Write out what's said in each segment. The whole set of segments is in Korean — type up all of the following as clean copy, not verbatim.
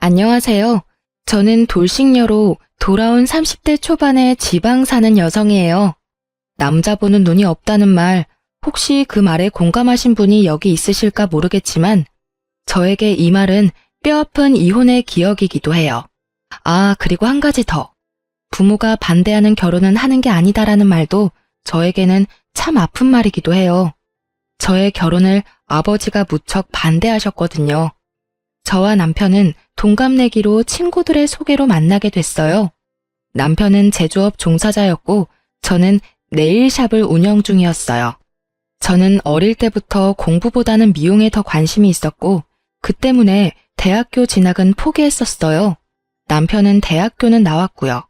안녕하세요. 저는 돌싱녀로 돌아온 30대 초반의 지방 사는 여성이에요. 남자 보는 눈이 없다는 말, 혹시 그 말에 공감하신 분이 여기 있으실까 모르겠지만, 저에게 이 말은 뼈아픈 이혼의 기억이기도 해요. 아, 그리고 한 가지 더. 부모가 반대하는 결혼은 하는 게 아니다라는 말도 저에게는 참 아픈 말이기도 해요. 저의 결혼을 아버지가 무척 반대하셨거든요. 저와 남편은 동갑내기로 친구들의 소개로 만나게 됐어요. 남편은 제조업 종사자였고 저는 네일샵을 운영 중이었어요. 저는 어릴 때부터 공부보다는 미용에 더 관심이 있었고 그 때문에 대학교 진학은 포기했었어요. 남편은 대학교는 나왔고요.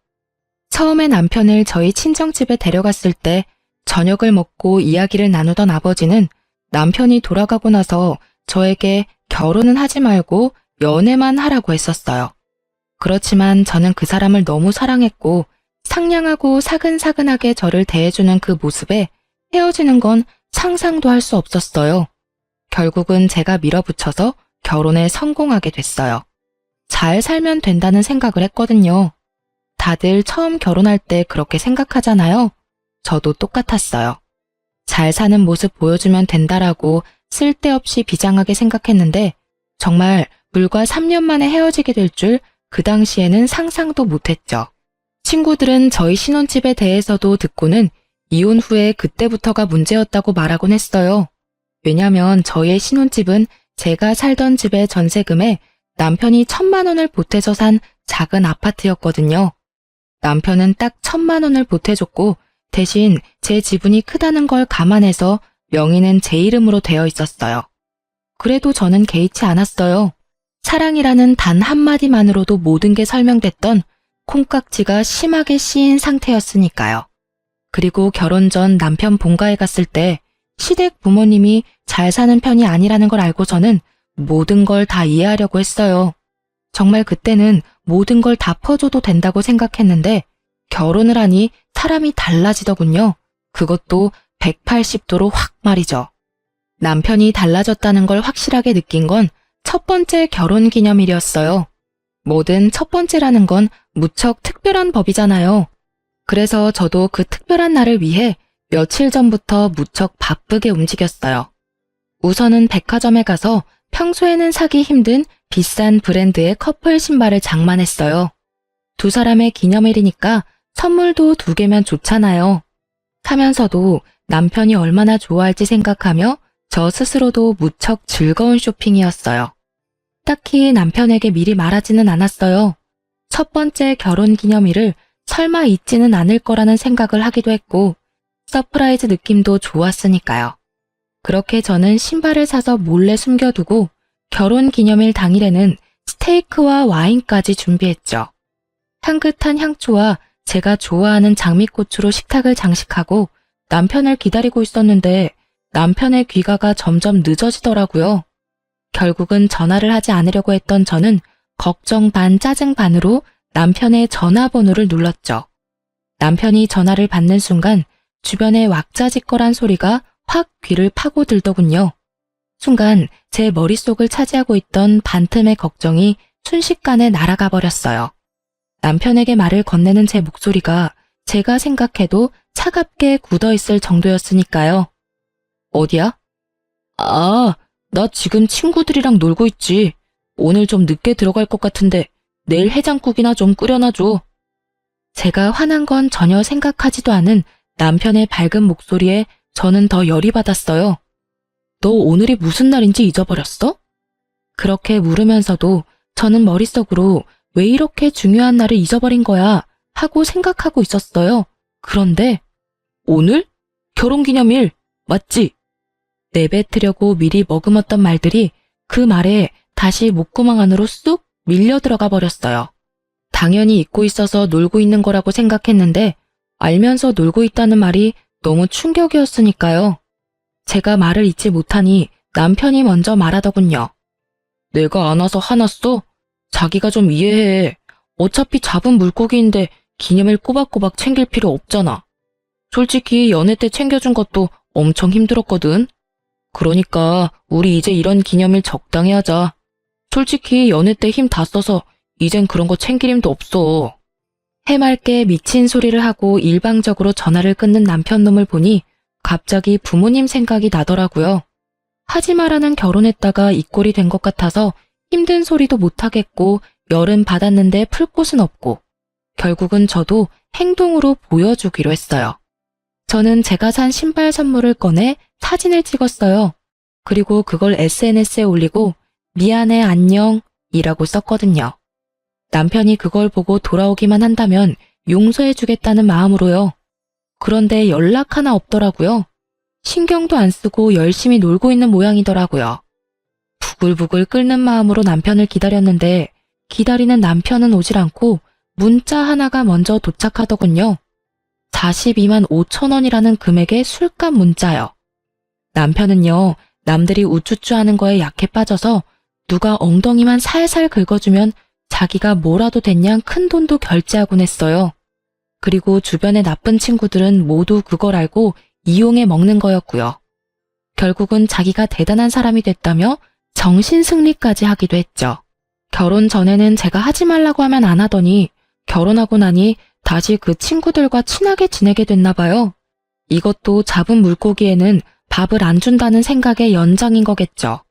처음에 남편을 저희 친정집에 데려갔을 때 저녁을 먹고 이야기를 나누던 아버지는 남편이 돌아가고 나서 저에게 결혼은 하지 말고 연애만 하라고 했었어요. 그렇지만 저는 그 사람을 너무 사랑했고 상냥하고 사근사근하게 저를 대해주는 그 모습에 헤어지는 건 상상도 할 수 없었어요. 결국은 제가 밀어붙여서 결혼에 성공하게 됐어요. 잘 살면 된다는 생각을 했거든요. 다들 처음 결혼할 때 그렇게 생각하잖아요. 저도 똑같았어요. 잘 사는 모습 보여주면 된다라고 쓸데없이 비장하게 생각했는데 정말 불과 3년 만에 헤어지게 될 줄 그 당시에는 상상도 못했죠. 친구들은 저희 신혼집에 대해서도 듣고는 이혼 후에 그때부터가 문제였다고 말하곤 했어요. 왜냐면 저희의 신혼집은 제가 살던 집의 전세금에 남편이 1,000만 원을 보태서 산 작은 아파트였거든요. 남편은 딱 1,000만 원을 보태줬고 대신 제 지분이 크다는 걸 감안해서 명의는 제 이름으로 되어 있었어요. 그래도 저는 개의치 않았어요. 사랑이라는 단 한마디만으로도 모든 게 설명됐던 콩깍지가 심하게 씌인 상태였으니까요. 그리고 결혼 전 남편 본가에 갔을 때 시댁 부모님이 잘 사는 편이 아니라는 걸 알고서는 모든 걸 다 이해하려고 했어요. 정말 그때는 모든 걸 다 퍼줘도 된다고 생각했는데 결혼을 하니 사람이 달라지더군요. 그것도 180도로 확 말이죠. 남편이 달라졌다는 걸 확실하게 느낀 건 첫 번째 결혼 기념일이었어요. 뭐든 첫 번째라는 건 무척 특별한 법이잖아요. 그래서 저도 그 특별한 날을 위해 며칠 전부터 무척 바쁘게 움직였어요. 우선은 백화점에 가서 평소에는 사기 힘든 비싼 브랜드의 커플 신발을 장만했어요. 두 사람의 기념일이니까 선물도 2개면 좋잖아요. 사면서도 남편이 얼마나 좋아할지 생각하며 저 스스로도 무척 즐거운 쇼핑이었어요. 딱히 남편에게 미리 말하지는 않았어요. 첫 번째 결혼 기념일을 설마 잊지는 않을 거라는 생각을 하기도 했고 서프라이즈 느낌도 좋았으니까요. 그렇게 저는 신발을 사서 몰래 숨겨두고 결혼 기념일 당일에는 스테이크와 와인까지 준비했죠. 향긋한 향초와 제가 좋아하는 장미꽃으로 식탁을 장식하고 남편을 기다리고 있었는데 남편의 귀가가 점점 늦어지더라고요. 결국은 전화를 하지 않으려고 했던 저는 걱정 반 짜증 반으로 남편의 전화번호를 눌렀죠. 남편이 전화를 받는 순간 주변에 왁자지껄한 소리가 확 귀를 파고들더군요. 순간 제 머릿속을 차지하고 있던 반틈의 걱정이 순식간에 날아가 버렸어요. 남편에게 말을 건네는 제 목소리가 제가 생각해도 차갑게 굳어있을 정도였으니까요. 어디야? 아, 나 지금 친구들이랑 놀고 있지. 오늘 좀 늦게 들어갈 것 같은데 내일 해장국이나 좀 끓여놔줘. 제가 화난 건 전혀 생각하지도 않은 남편의 밝은 목소리에 저는 더 열이 받았어요. 너 오늘이 무슨 날인지 잊어버렸어? 그렇게 물으면서도 저는 머릿속으로 왜 이렇게 중요한 날을 잊어버린 거야 하고 생각하고 있었어요. 그런데 오늘? 결혼기념일 맞지? 내뱉으려고 미리 머금었던 말들이 그 말에 다시 목구멍 안으로 쑥 밀려 들어가 버렸어요. 당연히 잊고 있어서 놀고 있는 거라고 생각했는데 알면서 놀고 있다는 말이 너무 충격이었으니까요. 제가 말을 잊지 못하니 남편이 먼저 말하더군요. 내가 안 와서 화났어? 자기가 좀 이해해. 어차피 잡은 물고기인데 기념일 꼬박꼬박 챙길 필요 없잖아. 솔직히 연애 때 챙겨준 것도 엄청 힘들었거든. 그러니까 우리 이제 이런 기념일 적당히 하자. 솔직히 연애 때 힘 다 써서 이젠 그런 거 챙길 힘도 없어. 해맑게 미친 소리를 하고 일방적으로 전화를 끊는 남편놈을 보니 갑자기 부모님 생각이 나더라고요. 하지 마라는 결혼했다가 이 꼴이 된 것 같아서 힘든 소리도 못하겠고 열은 받았는데 풀 곳은 없고 결국은 저도 행동으로 보여주기로 했어요. 저는 제가 산 신발 선물을 꺼내 사진을 찍었어요. 그리고 그걸 SNS에 올리고 미안해 안녕 이라고 썼거든요. 남편이 그걸 보고 돌아오기만 한다면 용서해주겠다는 마음으로요. 그런데 연락 하나 없더라고요. 신경도 안 쓰고 열심히 놀고 있는 모양이더라고요. 부글부글 끓는 마음으로 남편을 기다렸는데 기다리는 남편은 오질 않고 문자 하나가 먼저 도착하더군요. 42만 5천 원이라는 금액의 술값 문자요. 남편은요, 남들이 우쭈쭈 하는 거에 약해 빠져서 누가 엉덩이만 살살 긁어주면 자기가 뭐라도 됐냥 큰 돈도 결제하곤 했어요. 그리고 주변의 나쁜 친구들은 모두 그걸 알고 이용해 먹는 거였고요. 결국은 자기가 대단한 사람이 됐다며 정신승리까지 하기도 했죠. 결혼 전에는 제가 하지 말라고 하면 안 하더니 결혼하고 나니 다시 그 친구들과 친하게 지내게 됐나 봐요. 이것도 잡은 물고기에는 밥을 안 준다는 생각의 연장인 거겠죠.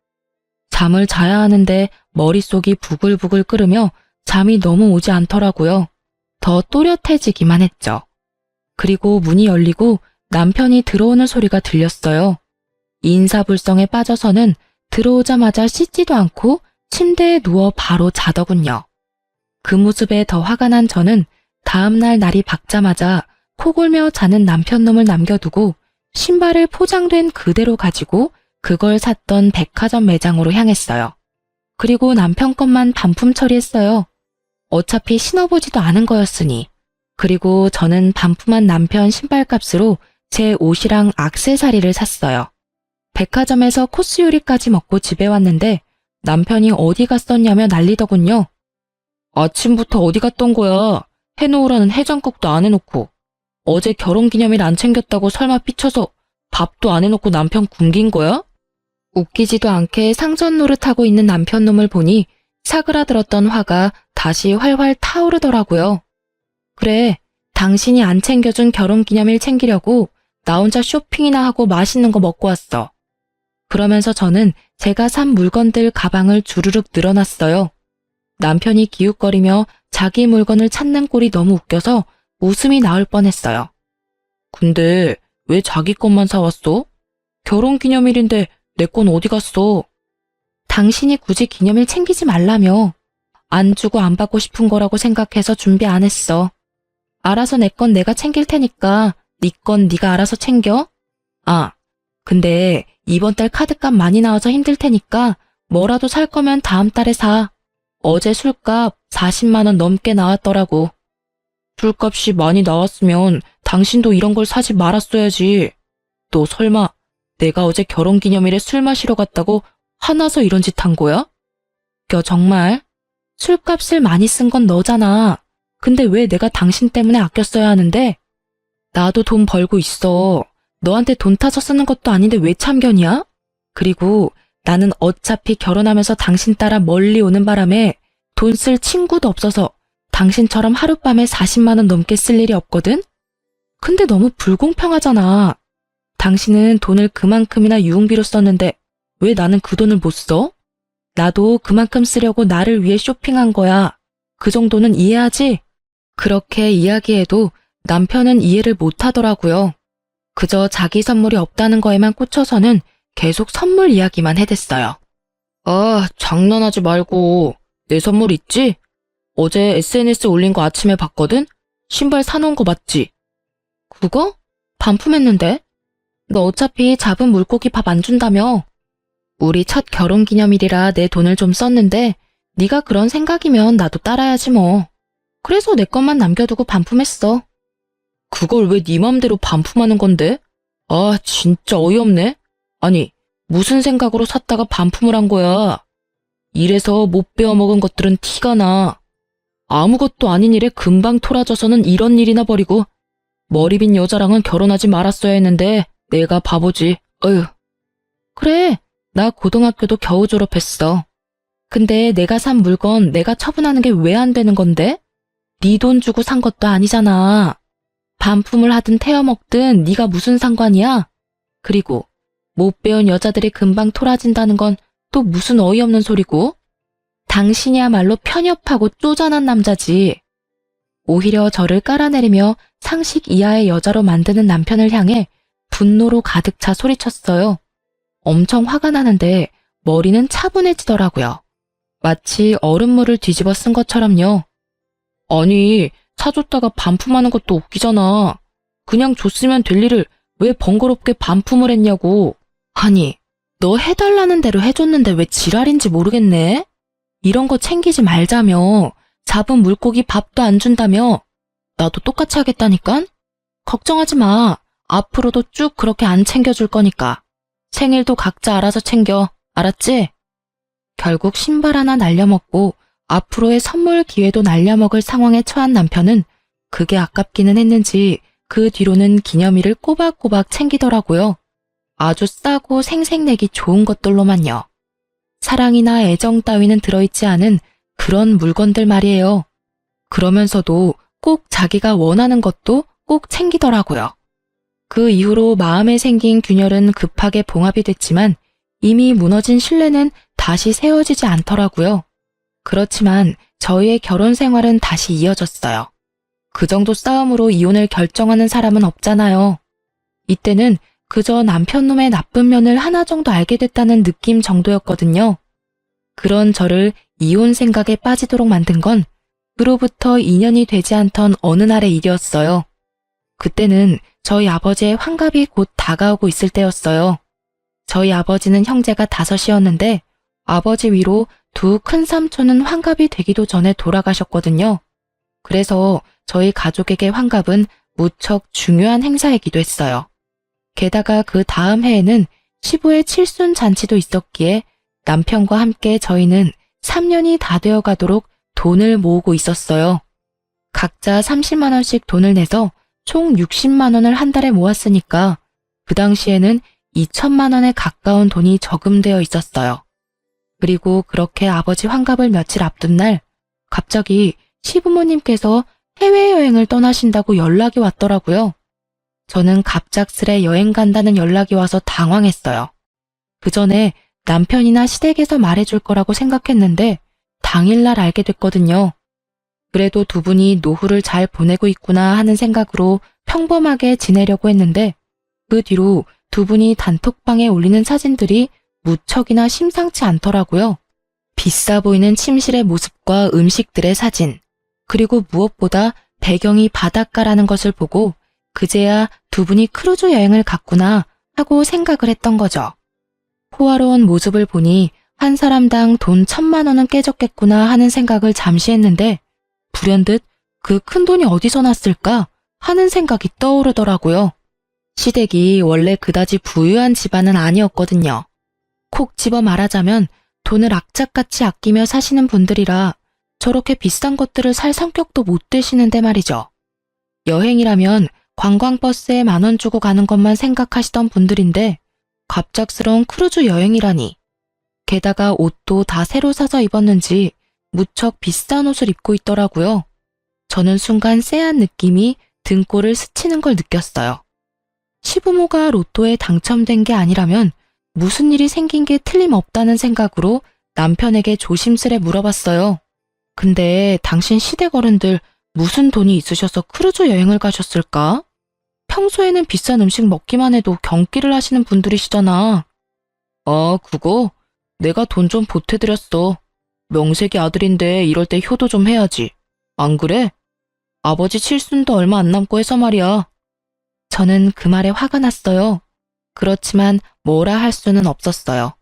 잠을 자야 하는데 머릿속이 부글부글 끓으며 잠이 너무 오지 않더라고요. 더 또렷해지기만 했죠. 그리고 문이 열리고 남편이 들어오는 소리가 들렸어요. 인사불성에 빠져서는 들어오자마자 씻지도 않고 침대에 누워 바로 자더군요. 그 모습에 더 화가 난 저는 다음날 날이 밝자마자 코골며 자는 남편놈을 남겨두고 신발을 포장된 그대로 가지고 그걸 샀던 백화점 매장으로 향했어요. 그리고 남편 것만 반품 처리했어요. 어차피 신어보지도 않은 거였으니. 그리고 저는 반품한 남편 신발값으로 제 옷이랑 액세서리를 샀어요. 백화점에서 코스 요리까지 먹고 집에 왔는데 남편이 어디 갔었냐며 난리더군요. 아침부터 어디 갔던 거야? 해놓으라는 해장국도 안 해놓고. 어제 결혼기념일 안 챙겼다고 설마 삐쳐서 밥도 안 해놓고 남편 굶긴 거야? 웃기지도 않게 상전 노릇하고 있는 남편놈을 보니 사그라들었던 화가 다시 활활 타오르더라고요. 그래, 당신이 안 챙겨준 결혼기념일 챙기려고 나 혼자 쇼핑이나 하고 맛있는 거 먹고 왔어. 그러면서 저는 제가 산 물건들 가방을 주르륵 늘어놨어요. 남편이 기웃거리며 자기 물건을 찾는 꼴이 너무 웃겨서 웃음이 나올 뻔했어요. 근데 왜 자기 것만 사왔어? 결혼기념일인데 내 건 어디 갔어? 당신이 굳이 기념일 챙기지 말라며. 안 주고 안 받고 싶은 거라고 생각해서 준비 안 했어. 알아서 내 건 내가 챙길 테니까 네 건 네가 알아서 챙겨. 아, 근데 이번 달 카드값 많이 나와서 힘들 테니까 뭐라도 살 거면 다음 달에 사. 어제 술값 40만 원 넘게 나왔더라고. 술값이 많이 나왔으면 당신도 이런 걸 사지 말았어야지. 너 설마 내가 어제 결혼기념일에 술 마시러 갔다고 화나서 이런 짓 한 거야? 야, 정말? 술값을 많이 쓴 건 너잖아. 근데 왜 내가 당신 때문에 아껴 써야 하는데? 나도 돈 벌고 있어. 너한테 돈 타서 쓰는 것도 아닌데 왜 참견이야? 그리고 나는 어차피 결혼하면서 당신 따라 멀리 오는 바람에 돈 쓸 친구도 없어서 당신처럼 하룻밤에 40만 원 넘게 쓸 일이 없거든? 근데 너무 불공평하잖아. 당신은 돈을 그만큼이나 유흥비로 썼는데 왜 나는 그 돈을 못 써? 나도 그만큼 쓰려고 나를 위해 쇼핑한 거야. 그 정도는 이해하지? 그렇게 이야기해도 남편은 이해를 못 하더라고요. 그저 자기 선물이 없다는 거에만 꽂혀서는 계속 선물 이야기만 해댔어요. 아, 장난하지 말고. 내 선물 있지? 어제 SNS 올린 거 아침에 봤거든? 신발 사놓은 거 맞지? 그거? 반품했는데? 너 어차피 잡은 물고기 밥 안 준다며. 우리 첫 결혼기념일이라 내 돈을 좀 썼는데 네가 그런 생각이면 나도 따라야지 뭐. 그래서 내 것만 남겨두고 반품했어. 그걸 왜 네 맘대로 반품하는 건데? 아, 진짜 어이없네. 아니, 무슨 생각으로 샀다가 반품을 한 거야? 이래서 못 배워먹은 것들은 티가 나. 아무것도 아닌 일에 금방 토라져서는 이런 일이나 버리고 머리 빈 여자랑은 결혼하지 말았어야 했는데 내가 바보지. 어휴. 그래, 나 고등학교도 겨우 졸업했어. 근데 내가 산 물건 내가 처분하는 게 왜 안 되는 건데? 네 돈 주고 산 것도 아니잖아. 반품을 하든 태워 먹든 네가 무슨 상관이야? 그리고 못 배운 여자들이 금방 토라진다는 건 또 무슨 어이없는 소리고? 당신이야말로 편협하고 쪼잔한 남자지. 오히려 저를 깔아내리며 상식 이하의 여자로 만드는 남편을 향해 분노로 가득 차 소리쳤어요. 엄청 화가 나는데 머리는 차분해지더라고요. 마치 얼음물을 뒤집어 쓴 것처럼요. 아니, 사줬다가 반품하는 것도 웃기잖아. 그냥 줬으면 될 일을 왜 번거롭게 반품을 했냐고. 아니, 너 해달라는 대로 해줬는데 왜 지랄인지 모르겠네? 이런 거 챙기지 말자며. 잡은 물고기 밥도 안 준다며. 나도 똑같이 하겠다니깐? 걱정하지 마. 앞으로도 쭉 그렇게 안 챙겨줄 거니까. 생일도 각자 알아서 챙겨. 알았지? 결국 신발 하나 날려먹고 앞으로의 선물 기회도 날려먹을 상황에 처한 남편은 그게 아깝기는 했는지 그 뒤로는 기념일을 꼬박꼬박 챙기더라고요. 아주 싸고 생색내기 좋은 것들로만요. 사랑이나 애정 따위는 들어있지 않은 그런 물건들 말이에요. 그러면서도 꼭 자기가 원하는 것도 꼭 챙기더라고요. 그 이후로 마음에 생긴 균열은 급하게 봉합이 됐지만 이미 무너진 신뢰는 다시 세워지지 않더라고요. 그렇지만 저희의 결혼 생활은 다시 이어졌어요. 그 정도 싸움으로 이혼을 결정하는 사람은 없잖아요. 이때는 그저 남편 놈의 나쁜 면을 하나 정도 알게 됐다는 느낌 정도였거든요. 그런 저를 이혼 생각에 빠지도록 만든 건 그로부터 2년이 되지 않던 어느 날의 일이었어요. 그때는 저희 아버지의 환갑이 곧 다가오고 있을 때였어요. 저희 아버지는 형제가 5이었는데 아버지 위로 두 큰 삼촌은 환갑이 되기도 전에 돌아가셨거든요. 그래서 저희 가족에게 환갑은 무척 중요한 행사이기도 했어요. 게다가 그 다음 해에는 시부의 칠순 잔치도 있었기에 남편과 함께 저희는 3년이 다 되어 가도록 돈을 모으고 있었어요. 각자 30만 원씩 돈을 내서 총 60만 원을 한 달에 모았으니까 그 당시에는 2천만 원에 가까운 돈이 저금되어 있었어요. 그리고 그렇게 아버지 환갑을 며칠 앞둔 날 갑자기 시부모님께서 해외여행을 떠나신다고 연락이 왔더라고요. 저는 갑작스레 여행 간다는 연락이 와서 당황했어요. 그 전에 남편이나 시댁에서 말해줄 거라고 생각했는데 당일날 알게 됐거든요. 그래도 두 분이 노후를 잘 보내고 있구나 하는 생각으로 평범하게 지내려고 했는데 그 뒤로 두 분이 단톡방에 올리는 사진들이 무척이나 심상치 않더라고요. 비싸 보이는 침실의 모습과 음식들의 사진, 그리고 무엇보다 배경이 바닷가라는 것을 보고 그제야 두 분이 크루즈 여행을 갔구나 하고 생각을 했던 거죠. 호화로운 모습을 보니 한 사람당 돈 1,000만 원은 깨졌겠구나 하는 생각을 잠시 했는데 불현듯 그 큰 돈이 어디서 났을까 하는 생각이 떠오르더라고요. 시댁이 원래 그다지 부유한 집안은 아니었거든요. 콕 집어 말하자면 돈을 악착같이 아끼며 사시는 분들이라 저렇게 비싼 것들을 살 성격도 못 되시는데 말이죠. 여행이라면 관광버스에 10,000원 주고 가는 것만 생각하시던 분들인데 갑작스러운 크루즈 여행이라니. 게다가 옷도 다 새로 사서 입었는지 무척 비싼 옷을 입고 있더라고요. 저는 순간 쎄한 느낌이 등골을 스치는 걸 느꼈어요. 시부모가 로또에 당첨된 게 아니라면 무슨 일이 생긴 게 틀림없다는 생각으로 남편에게 조심스레 물어봤어요. 근데 당신 시댁 어른들 무슨 돈이 있으셔서 크루즈 여행을 가셨을까? 평소에는 비싼 음식 먹기만 해도 경기를 하시는 분들이시잖아. 그거? 내가 돈 좀 보태드렸어. 명색이 아들인데 이럴 때 효도 좀 해야지. 안 그래? 아버지 칠순도 얼마 안 남고 해서 말이야. 저는 그 말에 화가 났어요. 그렇지만 뭐라 할 수는 없었어요.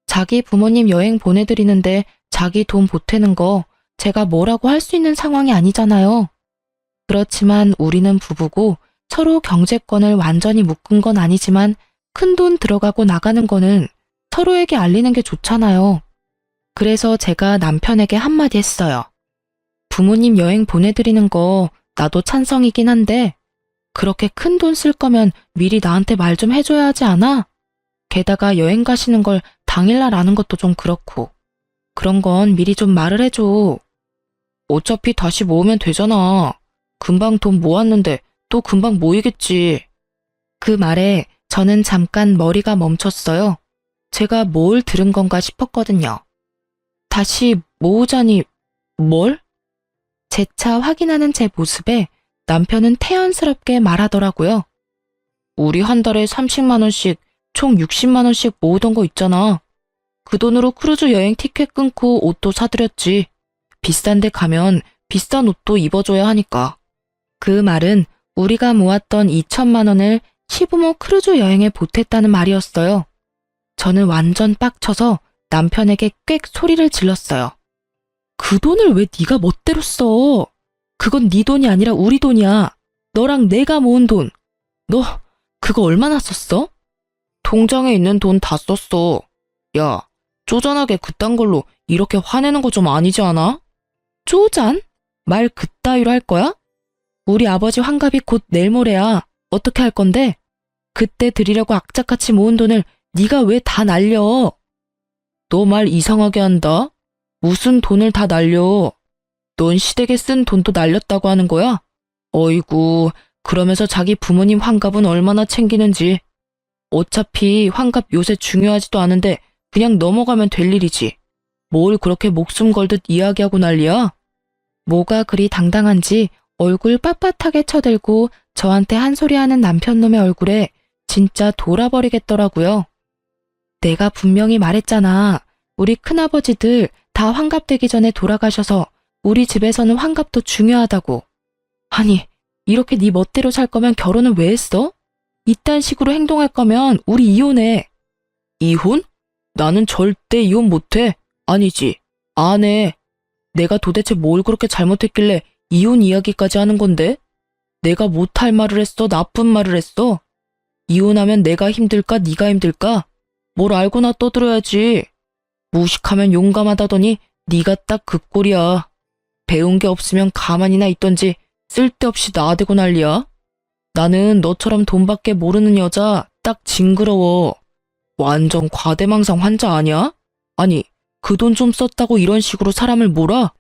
자기 부모님 여행 보내드리는데 자기 돈 보태는 거 제가 뭐라고 할 수 있는 상황이 아니잖아요. 그렇지만 우리는 부부고 서로 경제권을 완전히 묶은 건 아니지만 큰 돈 들어가고 나가는 거는 서로에게 알리는 게 좋잖아요. 그래서 제가 남편에게 한마디 했어요. 부모님 여행 보내드리는 거 나도 찬성이긴 한데 그렇게 큰 돈 쓸 거면 미리 나한테 말 좀 해줘야 하지 않아? 게다가 여행 가시는 걸 당일날 아는 것도 좀 그렇고. 그런 건 미리 좀 말을 해줘. 어차피 다시 모으면 되잖아. 금방 돈 모았는데 또 금방 모이겠지. 그 말에 저는 잠깐 머리가 멈췄어요. 제가 뭘 들은 건가 싶었거든요. 다시 모으자니 뭘? 재차 확인하는 제 모습에 남편은 태연스럽게 말하더라고요. 우리 한 달에 30만 원씩 총 60만 원씩 모으던 거 있잖아. 그 돈으로 크루즈 여행 티켓 끊고 옷도 사드렸지. 비싼 데 가면 비싼 옷도 입어줘야 하니까. 그 말은 우리가 모았던 2천만 원을 시부모 크루즈 여행에 보탰다는 말이었어요. 저는 완전 빡쳐서 남편에게 꽥 소리를 질렀어요. 그 돈을 왜 네가 멋대로 써? 그건 네 돈이 아니라 우리 돈이야. 너랑 내가 모은 돈. 너 그거 얼마나 썼어? 통장에 있는 돈 다 썼어. 야, 쪼잔하게 그딴 걸로 이렇게 화내는 거 좀 아니지 않아? 쪼잔? 말 그따위로 할 거야? 우리 아버지 환갑이 곧 내일 모레야. 어떻게 할 건데? 그때 드리려고 악착같이 모은 돈을 네가 왜 다 날려? 너 말 이상하게 한다. 무슨 돈을 다 날려? 넌 시댁에 쓴 돈도 날렸다고 하는 거야? 어이구, 그러면서 자기 부모님 환갑은 얼마나 챙기는지. 어차피 환갑 요새 중요하지도 않은데 그냥 넘어가면 될 일이지. 뭘 그렇게 목숨 걸듯 이야기하고 난리야? 뭐가 그리 당당한지 얼굴 빳빳하게 쳐들고 저한테 한 소리 하는 남편놈의 얼굴에 진짜 돌아버리겠더라고요. 내가 분명히 말했잖아. 우리 큰아버지들 다 환갑 되기 전에 돌아가셔서 우리 집에서는 환갑도 중요하다고. 아니, 이렇게 네 멋대로 살 거면 결혼은 왜 했어? 이딴 식으로 행동할 거면 우리 이혼해. 이혼? 나는 절대 이혼 못해. 아니지, 안 해. 내가 도대체 뭘 그렇게 잘못했길래 이혼 이야기까지 하는 건데? 내가 못할 말을 했어? 나쁜 말을 했어? 이혼하면 내가 힘들까? 네가 힘들까? 뭘 알고나 떠들어야지. 무식하면 용감하다더니 네가 딱 그 꼴이야. 배운 게 없으면 가만히나 있던지 쓸데없이 나대고 난리야. 나는 너처럼 돈밖에 모르는 여자 딱 징그러워. 완전 과대망상 환자 아니야? 아니, 그 돈 좀 썼다고 이런 식으로 사람을 몰아?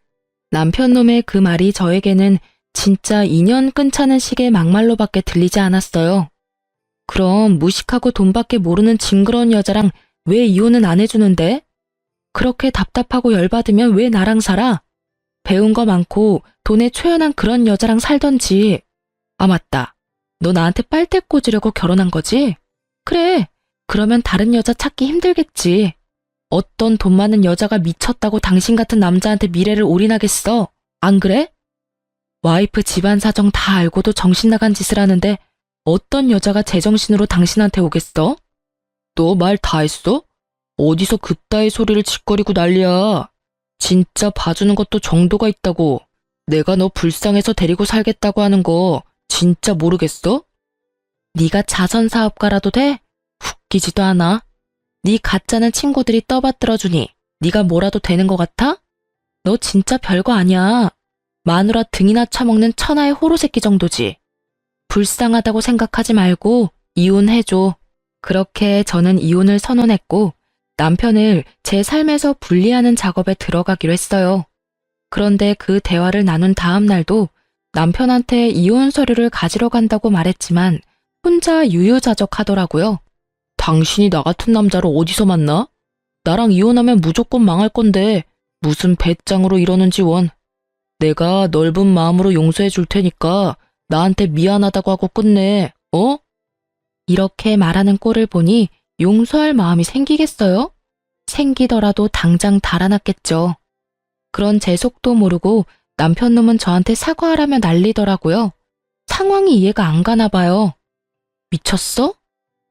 남편놈의 그 말이 저에게는 진짜 인연 끊자는 식의 막말로밖에 들리지 않았어요. 그럼 무식하고 돈밖에 모르는 징그러운 여자랑 왜 이혼은 안 해주는데? 그렇게 답답하고 열받으면 왜 나랑 살아? 배운 거 많고 돈에 초연한 그런 여자랑 살던지. 아, 맞다. 너 나한테 빨대 꽂으려고 결혼한 거지? 그래. 그러면 다른 여자 찾기 힘들겠지. 어떤 돈 많은 여자가 미쳤다고 당신 같은 남자한테 미래를 올인하겠어? 안 그래? 와이프 집안 사정 다 알고도 정신 나간 짓을 하는데 어떤 여자가 제정신으로 당신한테 오겠어? 너 말 다 했어? 어디서 그따위 소리를 짓거리고 난리야. 진짜 봐주는 것도 정도가 있다고. 내가 너 불쌍해서 데리고 살겠다고 하는 거 진짜 모르겠어? 네가 자선사업가라도 돼? 웃기지도 않아. 네 가짜는 친구들이 떠받들어주니 네가 뭐라도 되는 것 같아? 너 진짜 별거 아니야. 마누라 등이나 처먹는 천하의 호로새끼 정도지. 불쌍하다고 생각하지 말고 이혼해줘. 그렇게 저는 이혼을 선언했고 남편을 제 삶에서 분리하는 작업에 들어가기로 했어요. 그런데 그 대화를 나눈 다음 날도 남편한테 이혼 서류를 가지러 간다고 말했지만 혼자 유유자적하더라고요. 당신이 나 같은 남자를 어디서 만나? 나랑 이혼하면 무조건 망할 건데 무슨 배짱으로 이러는지 원. 내가 넓은 마음으로 용서해 줄 테니까 나한테 미안하다고 하고 끝내. 어? 이렇게 말하는 꼴을 보니 용서할 마음이 생기겠어요? 생기더라도 당장 달아났겠죠. 그런 제 속도 모르고 남편놈은 저한테 사과하라며 난리더라고요. 상황이 이해가 안 가나 봐요. 미쳤어?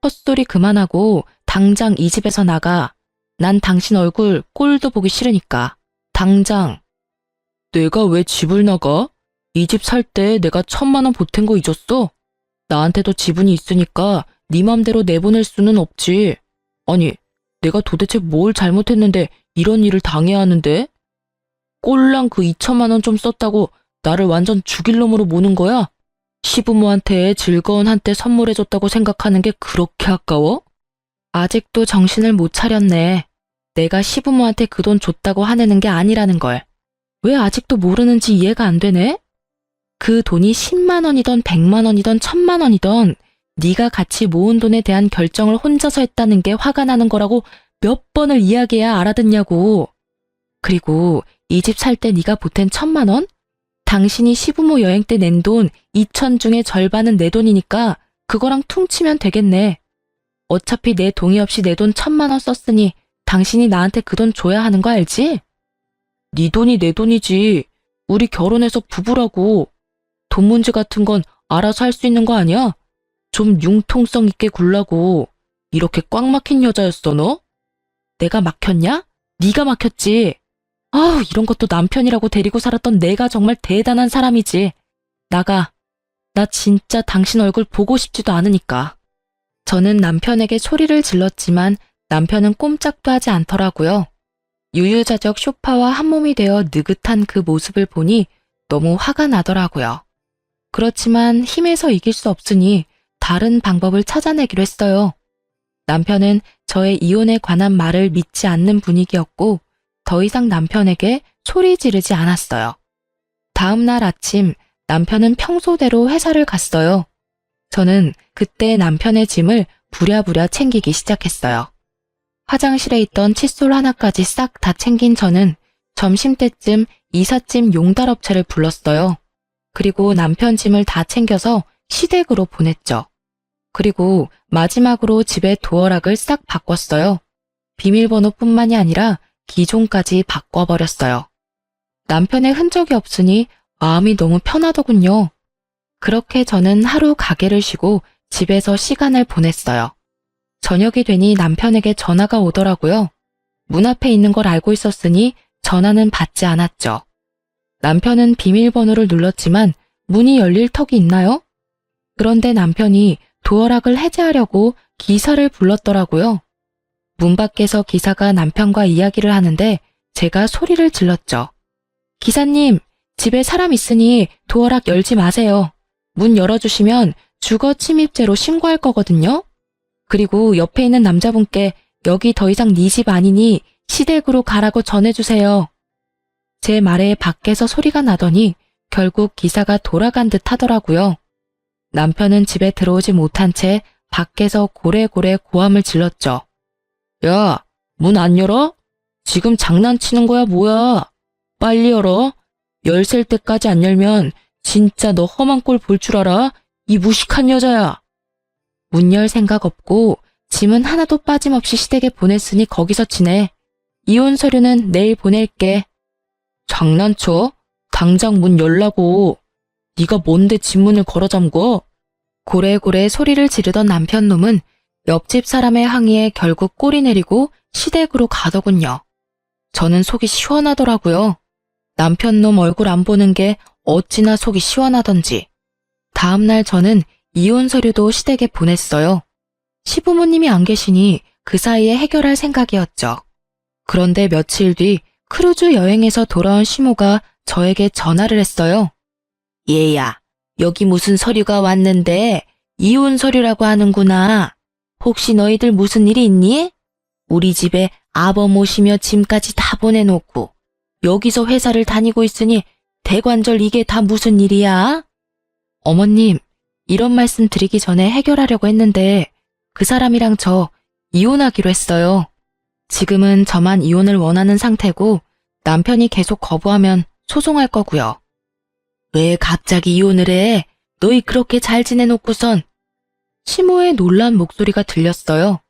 헛소리 그만하고 당장 이 집에서 나가. 난 당신 얼굴 꼴도 보기 싫으니까. 당장. 내가 왜 집을 나가? 이 집 살 때 내가 1,000만 원 보탠 거 잊었어? 나한테도 지분이 있으니까 네 맘대로 내보낼 수는 없지. 아니, 내가 도대체 뭘 잘못했는데 이런 일을 당해야 하는데? 꼴랑 그 2,000만 원 좀 썼다고 나를 완전 죽일 놈으로 모는 거야? 시부모한테 즐거운 한때 선물해줬다고 생각하는 게 그렇게 아까워? 아직도 정신을 못 차렸네. 내가 시부모한테 그 돈 줬다고 화내는 게 아니라는 걸. 왜 아직도 모르는지 이해가 안 되네? 그 돈이 10만 원이던 100만 원이던 1000만 원이던 네가 같이 모은 돈에 대한 결정을 혼자서 했다는 게 화가 나는 거라고 몇 번을 이야기해야 알아듣냐고. 그리고 이 집 살 때 네가 보탠 1000만 원? 당신이 시부모 여행 때 낸 돈 2000 중에 절반은 내 돈이니까 그거랑 퉁치면 되겠네. 어차피 내 동의 없이 내 돈 1000만 원 썼으니 당신이 나한테 그 돈 줘야 하는 거 알지? 네 돈이 내 돈이지. 우리 결혼해서 부부라고. 돈 문제 같은 건 알아서 할 수 있는 거 아니야? 좀 융통성 있게 굴라고. 이렇게 꽉 막힌 여자였어, 너? 내가 막혔냐? 네가 막혔지. 아우, 이런 것도 남편이라고 데리고 살았던 내가 정말 대단한 사람이지. 나가. 나 진짜 당신 얼굴 보고 싶지도 않으니까. 저는 남편에게 소리를 질렀지만 남편은 꼼짝도 하지 않더라고요. 유유자적 쇼파와 한몸이 되어 느긋한 그 모습을 보니 너무 화가 나더라고요. 그렇지만 힘에서 이길 수 없으니 다른 방법을 찾아내기로 했어요. 남편은 저의 이혼에 관한 말을 믿지 않는 분위기였고 더 이상 남편에게 소리 지르지 않았어요. 다음 날 아침 남편은 평소대로 회사를 갔어요. 저는 그때 남편의 짐을 부랴부랴 챙기기 시작했어요. 화장실에 있던 칫솔 하나까지 싹 다 챙긴 저는 점심때쯤 이삿짐 용달업체를 불렀어요. 그리고 남편 짐을 다 챙겨서 시댁으로 보냈죠. 그리고 마지막으로 집에 도어락을 싹 바꿨어요. 비밀번호뿐만이 아니라 기종까지 바꿔버렸어요. 남편의 흔적이 없으니 마음이 너무 편하더군요. 그렇게 저는 하루 가게를 쉬고 집에서 시간을 보냈어요. 저녁이 되니 남편에게 전화가 오더라고요. 문 앞에 있는 걸 알고 있었으니 전화는 받지 않았죠. 남편은 비밀번호를 눌렀지만 문이 열릴 턱이 있나요? 그런데 남편이 도어락을 해제하려고 기사를 불렀더라고요. 문 밖에서 기사가 남편과 이야기를 하는데 제가 소리를 질렀죠. 기사님, 집에 사람 있으니 도어락 열지 마세요. 문 열어주시면 주거 침입죄로 신고할 거거든요. 그리고 옆에 있는 남자분께 여기 더 이상 네 집 아니니 시댁으로 가라고 전해주세요. 제 말에 밖에서 소리가 나더니 결국 기사가 돌아간 듯 하더라고요. 남편은 집에 들어오지 못한 채 밖에서 고래고래 고함을 질렀죠. 야, 문 안 열어? 지금 장난치는 거야 뭐야? 빨리 열어. 열셀 때까지 안 열면 진짜 너 험한 꼴 볼 줄 알아? 이 무식한 여자야. 문 열 생각 없고 짐은 하나도 빠짐없이 시댁에 보냈으니 거기서 지내. 이혼 서류는 내일 보낼게. 장난쳐? 당장 문 열라고. 네가 뭔데 집 문을 걸어 잠궈? 고래고래 소리를 지르던 남편놈은 옆집 사람의 항의에 결국 꼬리 내리고 시댁으로 가더군요. 저는 속이 시원하더라고요. 남편놈 얼굴 안 보는 게 어찌나 속이 시원하던지. 다음날 저는 이혼 서류도 시댁에 보냈어요. 시부모님이 안 계시니 그 사이에 해결할 생각이었죠. 그런데 며칠 뒤 크루즈 여행에서 돌아온 시모가 저에게 전화를 했어요. 얘야, 여기 무슨 서류가 왔는데 이혼 서류라고 하는구나. 혹시 너희들 무슨 일이 있니? 우리 집에 아버 모시며 짐까지 다 보내놓고 여기서 회사를 다니고 있으니 대관절 이게 다 무슨 일이야? 어머님, 이런 말씀 드리기 전에 해결하려고 했는데 그 사람이랑 저 이혼하기로 했어요. 지금은 저만 이혼을 원하는 상태고 남편이 계속 거부하면 소송할 거고요. 왜 갑자기 이혼을 해? 너희 그렇게 잘 지내놓고선. 시모의 놀란 목소리가 들렸어요.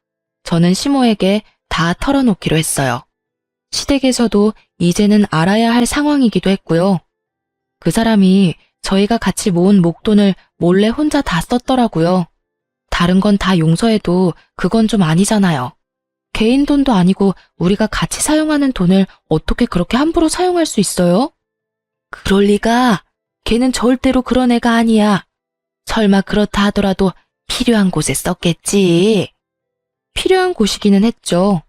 저는 시모에게 다 털어놓기로 했어요. 시댁에서도 이제는 알아야 할 상황이기도 했고요. 그 사람이 저희가 같이 모은 목돈을 몰래 혼자 다 썼더라고요. 다른 건 다 용서해도 그건 좀 아니잖아요. 개인 돈도 아니고 우리가 같이 사용하는 돈을 어떻게 그렇게 함부로 사용할 수 있어요? 그럴 리가. 걔는 절대로 그런 애가 아니야. 설마 그렇다 하더라도 필요한 곳에 썼겠지. 필요한 곳이기는 했죠.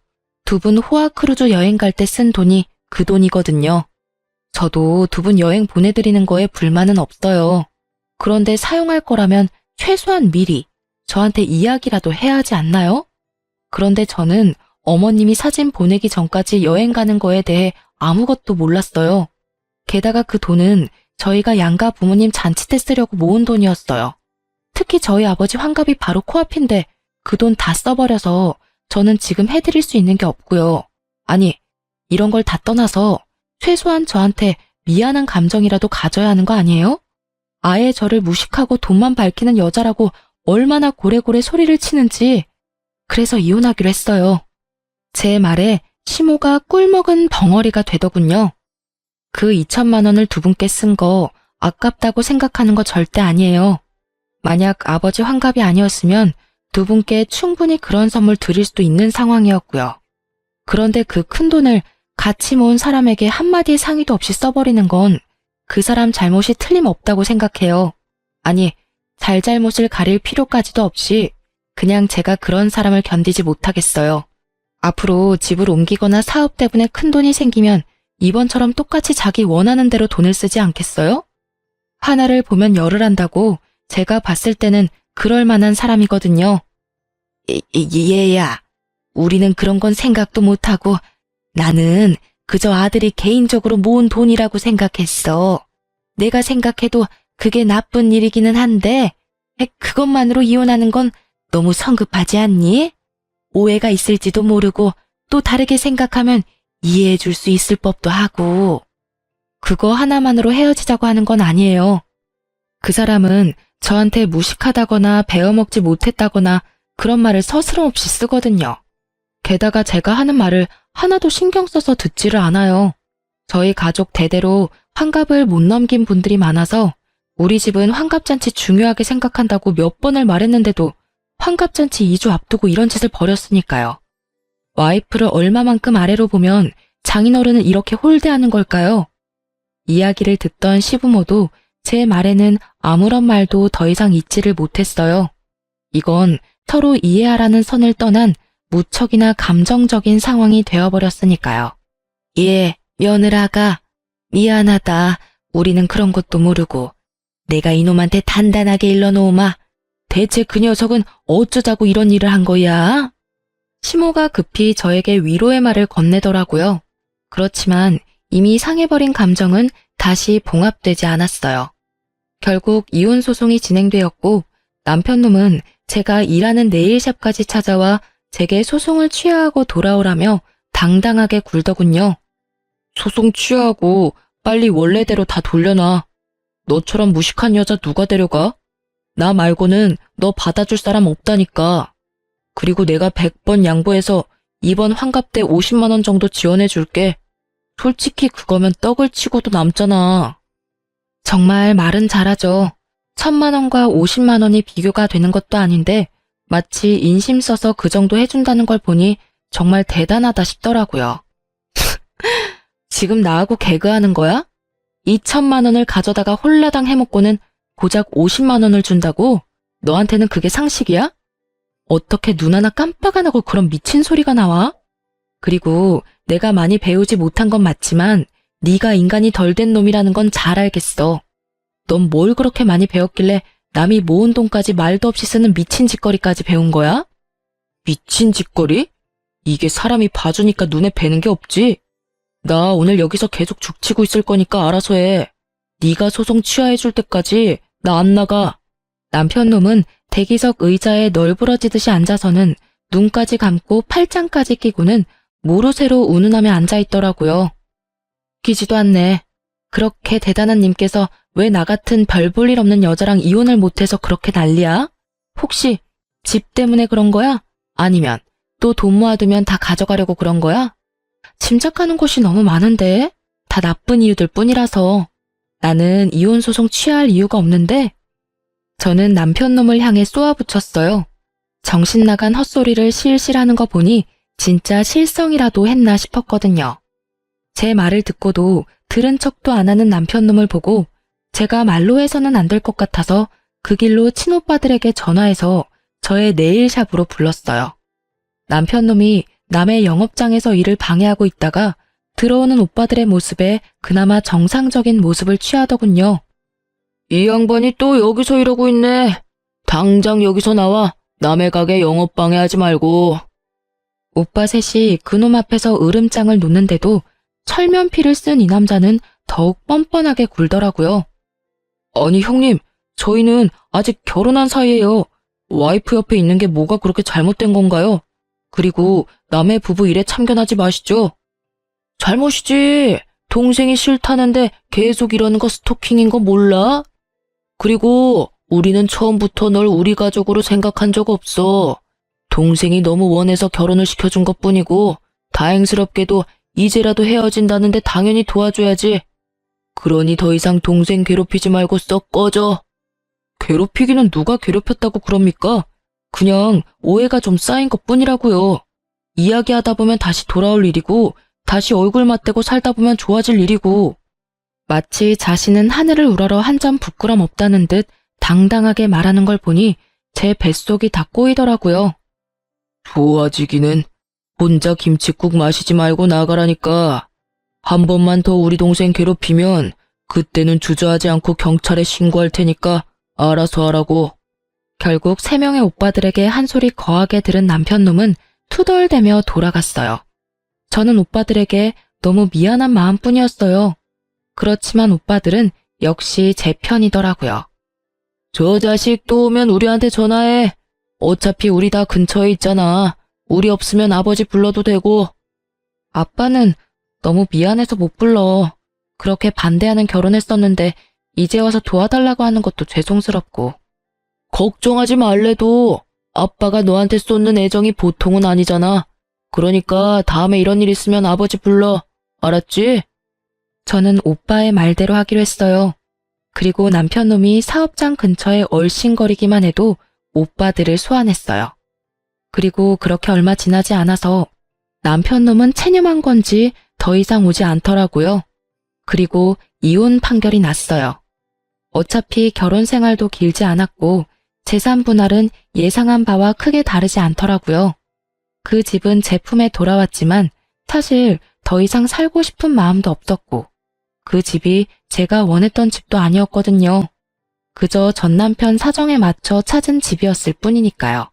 두 분 호화 크루즈 여행 갈 때 쓴 돈이 그 돈이거든요. 저도 두 분 여행 보내드리는 거에 불만은 없어요. 그런데 사용할 거라면 최소한 미리 저한테 이야기라도 해야 하지 않나요? 그런데 저는 어머님이 사진 보내기 전까지 여행 가는 거에 대해 아무것도 몰랐어요. 게다가 그 돈은 저희가 양가 부모님 잔치 때 쓰려고 모은 돈이었어요. 특히 저희 아버지 환갑이 바로 코앞인데 그 돈 다 써버려서 저는 지금 해드릴 수 있는 게 없고요. 아니, 이런 걸 다 떠나서 최소한 저한테 미안한 감정이라도 가져야 하는 거 아니에요? 아예 저를 무식하고 돈만 밝히는 여자라고 얼마나 고래고래 소리를 치는지. 그래서 이혼하기로 했어요. 제 말에 시모가 꿀먹은 벙어리가 되더군요. 그 2천만 원을 두 분께 쓴 거 아깝다고 생각하는 거 절대 아니에요. 만약 아버지 환갑이 아니었으면 두 분께 충분히 그런 선물 드릴 수도 있는 상황이었고요. 그런데 그 큰 돈을 같이 모은 사람에게 한마디의 상의도 없이 써버리는 건 그 사람 잘못이 틀림없다고 생각해요. 아니, 잘잘못을 가릴 필요까지도 없이 그냥 제가 그런 사람을 견디지 못하겠어요. 앞으로 집을 옮기거나 사업 때문에 큰 돈이 생기면 이번처럼 똑같이 자기 원하는 대로 돈을 쓰지 않겠어요? 하나를 보면 열을 한다고 제가 봤을 때는 그럴 만한 사람이거든요. 얘야, 우리는 그런 건 생각도 못하고 나는 그저 아들이 개인적으로 모은 돈이라고 생각했어. 내가 생각해도 그게 나쁜 일이기는 한데 그것만으로 이혼하는 건 너무 성급하지 않니? 오해가 있을지도 모르고 또 다르게 생각하면 이해해 줄 수 있을 법도 하고. 그거 하나만으로 헤어지자고 하는 건 아니에요. 그 사람은 저한테 무식하다거나 배워먹지 못했다거나 그런 말을 서스럼없이 쓰거든요. 게다가 제가 하는 말을 하나도 신경 써서 듣지를 않아요. 저희 가족 대대로 환갑을 못 넘긴 분들이 많아서 우리 집은 환갑잔치 중요하게 생각한다고 몇 번을 말했는데도 환갑잔치 2주 앞두고 이런 짓을 벌였으니까요. 와이프를 얼마만큼 아래로 보면 장인어른을 이렇게 홀대하는 걸까요? 이야기를 듣던 시부모도 제 말에는 아무런 말도 더 이상 잊지를 못했어요. 이건 서로 이해하라는 선을 떠난 무척이나 감정적인 상황이 되어버렸으니까요. 예, 며느라가 미안하다. 우리는 그런 것도 모르고 내가 이놈한테 단단하게 일러놓으마. 대체 그 녀석은 어쩌자고 이런 일을 한 거야? 시모가 급히 저에게 위로의 말을 건네더라고요. 그렇지만 이미 상해버린 감정은 다시 봉합되지 않았어요. 결국 이혼 소송이 진행되었고 남편놈은 제가 일하는 네일샵까지 찾아와 제게 소송을 취하하고 돌아오라며 당당하게 굴더군요. 소송 취하하고 빨리 원래대로 다 돌려놔. 너처럼 무식한 여자 누가 데려가? 나 말고는 너 받아줄 사람 없다니까. 그리고 내가 100번 양보해서 이번 환갑 때 50만 원 정도 지원해 줄게. 솔직히 그거면 떡을 치고도 남잖아. 정말 말은 잘하죠. 1,000만 원과 50만 원이 비교가 되는 것도 아닌데 마치 인심 써서 그 정도 해준다는 걸 보니 정말 대단하다 싶더라고요. 지금 나하고 개그하는 거야? 2천만 원을 가져다가 홀라당 해먹고는 고작 50만 원을 준다고? 너한테는 그게 상식이야? 어떻게 눈 하나 깜빡 안 하고 그런 미친 소리가 나와? 그리고 내가 많이 배우지 못한 건 맞지만 네가 인간이 덜 된 놈이라는 건 잘 알겠어. 넌 뭘 그렇게 많이 배웠길래 남이 모은 돈까지 말도 없이 쓰는 미친 짓거리까지 배운 거야? 미친 짓거리? 이게 사람이 봐주니까 눈에 뵈는 게 없지? 나 오늘 여기서 계속 죽치고 있을 거니까 알아서 해. 네가 소송 취하해줄 때까지 나 안 나가. 남편놈은 대기석 의자에 널브러지듯이 앉아서는 눈까지 감고 팔짱까지 끼고는 모르쇠로 운운하며 앉아있더라고요. 웃기지도 않네. 그렇게 대단한 님께서 왜 나 같은 별 볼 일 없는 여자랑 이혼을 못해서 그렇게 난리야? 혹시 집 때문에 그런 거야? 아니면 또 돈 모아두면 다 가져가려고 그런 거야? 짐작하는 곳이 너무 많은데 다 나쁜 이유들 뿐이라서 나는 이혼 소송 취할 이유가 없는데. 저는 남편놈을 향해 쏘아붙였어요. 정신 나간 헛소리를 실실 하는 거 보니 진짜 실성이라도 했나 싶었거든요. 제 말을 듣고도 들은 척도 안 하는 남편놈을 보고 제가 말로 해서는 안 될 것 같아서 그 길로 친오빠들에게 전화해서 저의 네일샵으로 불렀어요. 남편놈이 남의 영업장에서 일을 방해하고 있다가 들어오는 오빠들의 모습에 그나마 정상적인 모습을 취하더군요. 이 양반이 또 여기서 이러고 있네. 당장 여기서 나와. 남의 가게 영업 방해하지 말고. 오빠 셋이 그놈 앞에서 으름장을 놓는데도 철면피를 쓴 이 남자는 더욱 뻔뻔하게 굴더라고요. 아니 형님, 저희는 아직 결혼한 사이예요. 와이프 옆에 있는 게 뭐가 그렇게 잘못된 건가요? 그리고 남의 부부 일에 참견하지 마시죠. 잘못이지. 동생이 싫다는데 계속 이러는 거 스토킹인 거 몰라? 그리고 우리는 처음부터 널 우리 가족으로 생각한 적 없어. 동생이 너무 원해서 결혼을 시켜준 것뿐이고 다행스럽게도 이제라도 헤어진다는데 당연히 도와줘야지. 그러니 더 이상 동생 괴롭히지 말고 썩 꺼져. 괴롭히기는 누가 괴롭혔다고 그럽니까? 그냥 오해가 좀 쌓인 것뿐이라고요. 이야기하다 보면 다시 돌아올 일이고 다시 얼굴 맞대고 살다 보면 좋아질 일이고. 마치 자신은 하늘을 우러러 한 점 부끄럼 없다는 듯 당당하게 말하는 걸 보니 제 뱃속이 다 꼬이더라고요. 좋아지기는 혼자 김칫국 마시지 말고 나가라니까. 한 번만 더 우리 동생 괴롭히면 그때는 주저하지 않고 경찰에 신고할 테니까 알아서 하라고. 결국 3명의 오빠들에게 한 소리 거하게 들은 남편놈은 투덜대며 돌아갔어요. 저는 오빠들에게 너무 미안한 마음뿐이었어요. 그렇지만 오빠들은 역시 제 편이더라고요. 저 자식 또 오면 우리한테 전화해. 어차피 우리 다 근처에 있잖아. 우리 없으면 아버지 불러도 되고. 아빠는 너무 미안해서 못 불러. 그렇게 반대하는 결혼했었는데 이제 와서 도와달라고 하는 것도 죄송스럽고. 걱정하지 말래도 아빠가 너한테 쏟는 애정이 보통은 아니잖아. 그러니까 다음에 이런 일 있으면 아버지 불러. 알았지? 저는 오빠의 말대로 하기로 했어요. 그리고 남편놈이 사업장 근처에 얼씬거리기만 해도 오빠들을 소환했어요. 그리고 그렇게 얼마 지나지 않아서 남편놈은 체념한 건지 더 이상 오지 않더라고요. 그리고 이혼 판결이 났어요. 어차피 결혼 생활도 길지 않았고 재산 분할은 예상한 바와 크게 다르지 않더라고요. 그 집은 제 품에 돌아왔지만 사실 더 이상 살고 싶은 마음도 없었고 그 집이 제가 원했던 집도 아니었거든요. 그저 전 남편 사정에 맞춰 찾은 집이었을 뿐이니까요.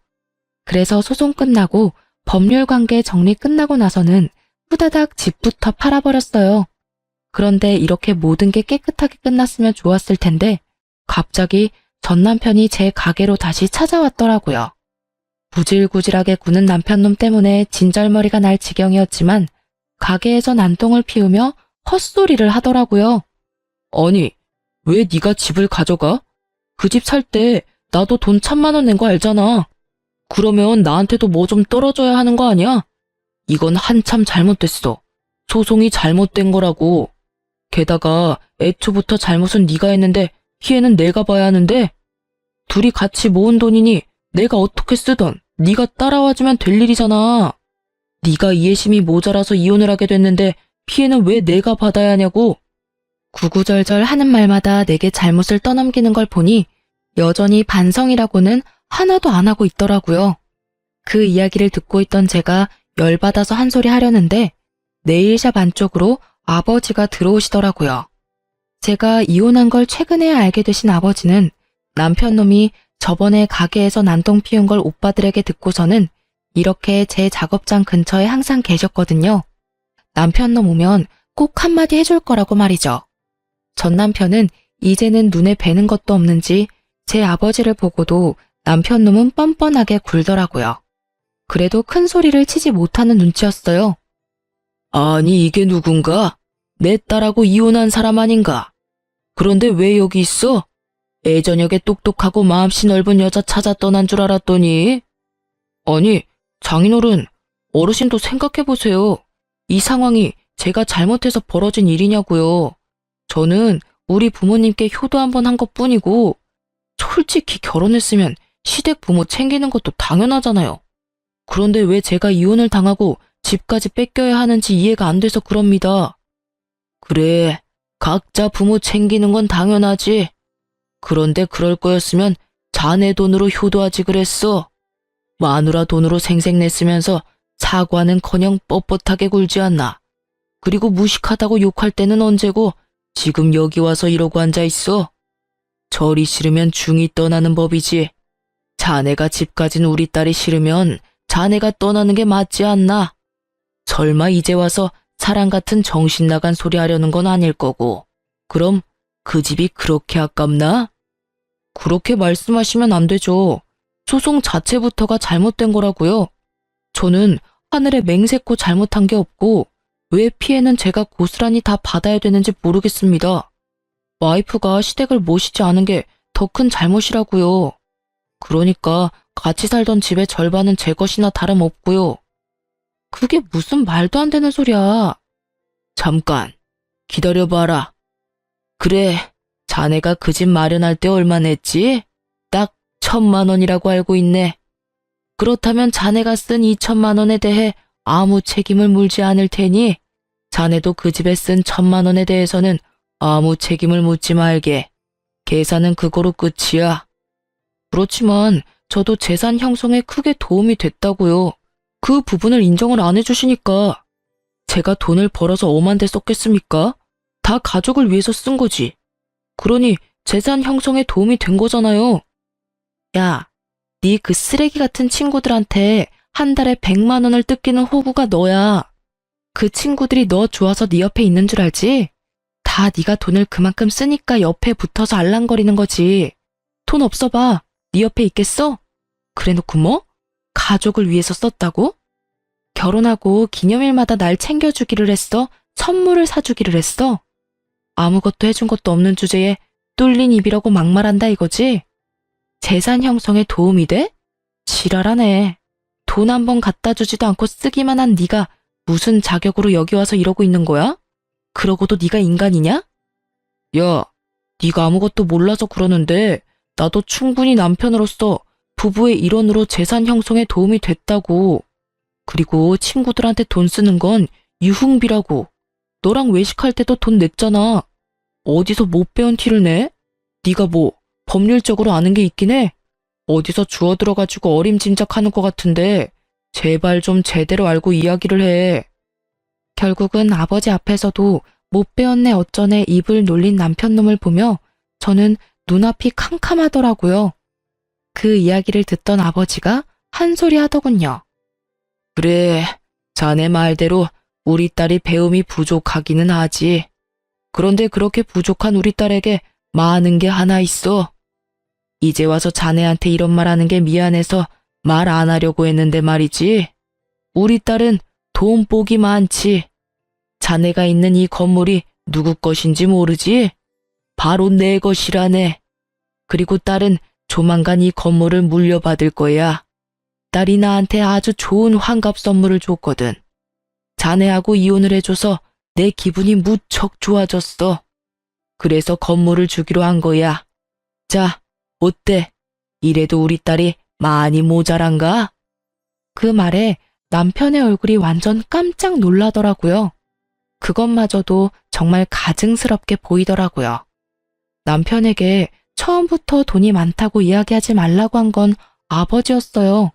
그래서 소송 끝나고 법률 관계 정리 끝나고 나서는 후다닥 집부터 팔아버렸어요. 그런데 이렇게 모든 게 깨끗하게 끝났으면 좋았을 텐데 갑자기 전 남편이 제 가게로 다시 찾아왔더라고요. 구질구질하게 구는 남편놈 때문에 진절머리가 날 지경이었지만 가게에서 난동을 피우며 헛소리를 하더라고요. 아니, 왜 네가 집을 가져가? 그 집 살 때 나도 돈 1,000만 원 낸 거 알잖아. 그러면 나한테도 뭐 좀 떨어져야 하는 거 아니야? 이건 한참 잘못됐어. 소송이 잘못된 거라고. 게다가 애초부터 잘못은 네가 했는데 피해는 내가 봐야 하는데 둘이 같이 모은 돈이니 내가 어떻게 쓰던 네가 따라와주면 될 일이잖아. 네가 이해심이 모자라서 이혼을 하게 됐는데 피해는 왜 내가 받아야 하냐고. 구구절절 하는 말마다 내게 잘못을 떠넘기는 걸 보니 여전히 반성이라고는 하나도 안 하고 있더라고요. 그 이야기를 듣고 있던 제가 열받아서 한 소리 하려는데 네일샵 안쪽으로 아버지가 들어오시더라고요. 제가 이혼한 걸 최근에야 알게 되신 아버지는 남편놈이 저번에 가게에서 난동 피운 걸 오빠들에게 듣고서는 이렇게 제 작업장 근처에 항상 계셨거든요. 남편놈 오면 꼭 한마디 해줄 거라고 말이죠. 전 남편은 이제는 눈에 뵈는 것도 없는지 제 아버지를 보고도 남편놈은 뻔뻔하게 굴더라고요. 그래도 큰 소리를 치지 못하는 눈치였어요. 아니 이게 누군가? 내 딸하고 이혼한 사람 아닌가? 그런데 왜 여기 있어? 애저녁에 똑똑하고 마음씨 넓은 여자 찾아 떠난 줄 알았더니. 아니 장인어른, 어르신도 생각해보세요. 이 상황이 제가 잘못해서 벌어진 일이냐고요. 저는 우리 부모님께 효도 한 번 한 것뿐이고 솔직히 결혼했으면 시댁 부모 챙기는 것도 당연하잖아요. 그런데 왜 제가 이혼을 당하고 집까지 뺏겨야 하는지 이해가 안 돼서 그럽니다. 그래, 각자 부모 챙기는 건 당연하지. 그런데 그럴 거였으면 자네 돈으로 효도하지 그랬어. 마누라 돈으로 생색냈으면서 사과는커녕 뻣뻣하게 굴지 않나. 그리고 무식하다고 욕할 때는 언제고 지금 여기 와서 이러고 앉아있어. 절이 싫으면 중이 떠나는 법이지. 자네가 집 가진 우리 딸이 싫으면 자네가 떠나는 게 맞지 않나? 설마 이제 와서 사람 같은 정신 나간 소리 하려는 건 아닐 거고. 그럼 그 집이 그렇게 아깝나? 그렇게 말씀하시면 안 되죠. 소송 자체부터가 잘못된 거라고요. 저는 하늘에 맹세코 잘못한 게 없고 왜 피해는 제가 고스란히 다 받아야 되는지 모르겠습니다. 와이프가 시댁을 모시지 않은 게 더 큰 잘못이라고요. 그러니까 같이 살던 집의 절반은 제 것이나 다름없고요. 그게 무슨 말도 안 되는 소리야. 잠깐, 기다려봐라. 그래, 자네가 그 집 마련할 때 얼마 냈지? 딱 1,000만 원이라고 알고 있네. 그렇다면 자네가 쓴 2,000만 원에 대해 아무 책임을 물지 않을 테니 자네도 그 집에 쓴 1,000만 원에 대해서는 아무 책임을 묻지 말게. 계산은 그거로 끝이야. 그렇지만 저도 재산 형성에 크게 도움이 됐다고요. 그 부분을 인정을 안 해주시니까. 제가 돈을 벌어서 엄한데 썼겠습니까? 다 가족을 위해서 쓴 거지. 그러니 재산 형성에 도움이 된 거잖아요. 야, 네 그 쓰레기 같은 친구들한테 한 달에 100만 원을 뜯기는 호구가 너야. 그 친구들이 너 좋아서 네 옆에 있는 줄 알지? 다 네가 돈을 그만큼 쓰니까 옆에 붙어서 알랑거리는 거지. 돈 없어 봐. 네 옆에 있겠어? 그래놓고 뭐? 가족을 위해서 썼다고? 결혼하고 기념일마다 날 챙겨주기를 했어? 선물을 사주기를 했어? 아무것도 해준 것도 없는 주제에 뚫린 입이라고 막말한다 이거지? 재산 형성에 도움이 돼? 지랄하네. 돈 한 번 갖다 주지도 않고 쓰기만 한 네가 무슨 자격으로 여기 와서 이러고 있는 거야? 그러고도 네가 인간이냐? 야, 네가 아무것도 몰라서 그러는데 나도 충분히 남편으로서 부부의 일원으로 재산 형성에 도움이 됐다고. 그리고 친구들한테 돈 쓰는 건 유흥비라고. 너랑 외식할 때도 돈 냈잖아. 어디서 못 배운 티를 내? 네가 뭐 법률적으로 아는 게 있긴 해? 어디서 주워들어가지고 어림짐작하는 것 같은데 제발 좀 제대로 알고 이야기를 해. 결국은 아버지 앞에서도 못 배웠네 어쩌네 입을 놀린 남편놈을 보며 저는 눈앞이 캄캄하더라고요. 그 이야기를 듣던 아버지가 한 소리 하더군요. 그래, 자네 말대로 우리 딸이 배움이 부족하기는 하지. 그런데 그렇게 부족한 우리 딸에게 많은 게 하나 있어. 이제 와서 자네한테 이런 말 하는 게 미안해서 말 안 하려고 했는데 말이지. 우리 딸은 돈복이 많지. 자네가 있는 이 건물이 누구 것인지 모르지? 바로 내 것이라네. 그리고 딸은 조만간 이 건물을 물려받을 거야. 딸이 나한테 아주 좋은 환갑 선물을 줬거든. 자네하고 이혼을 해줘서 내 기분이 무척 좋아졌어. 그래서 건물을 주기로 한 거야. 자, 어때? 이래도 우리 딸이 많이 모자란가? 그 말에 남편의 얼굴이 완전 깜짝 놀라더라고요. 그것마저도 정말 가증스럽게 보이더라고요. 남편에게 처음부터 돈이 많다고 이야기하지 말라고 한 건 아버지였어요.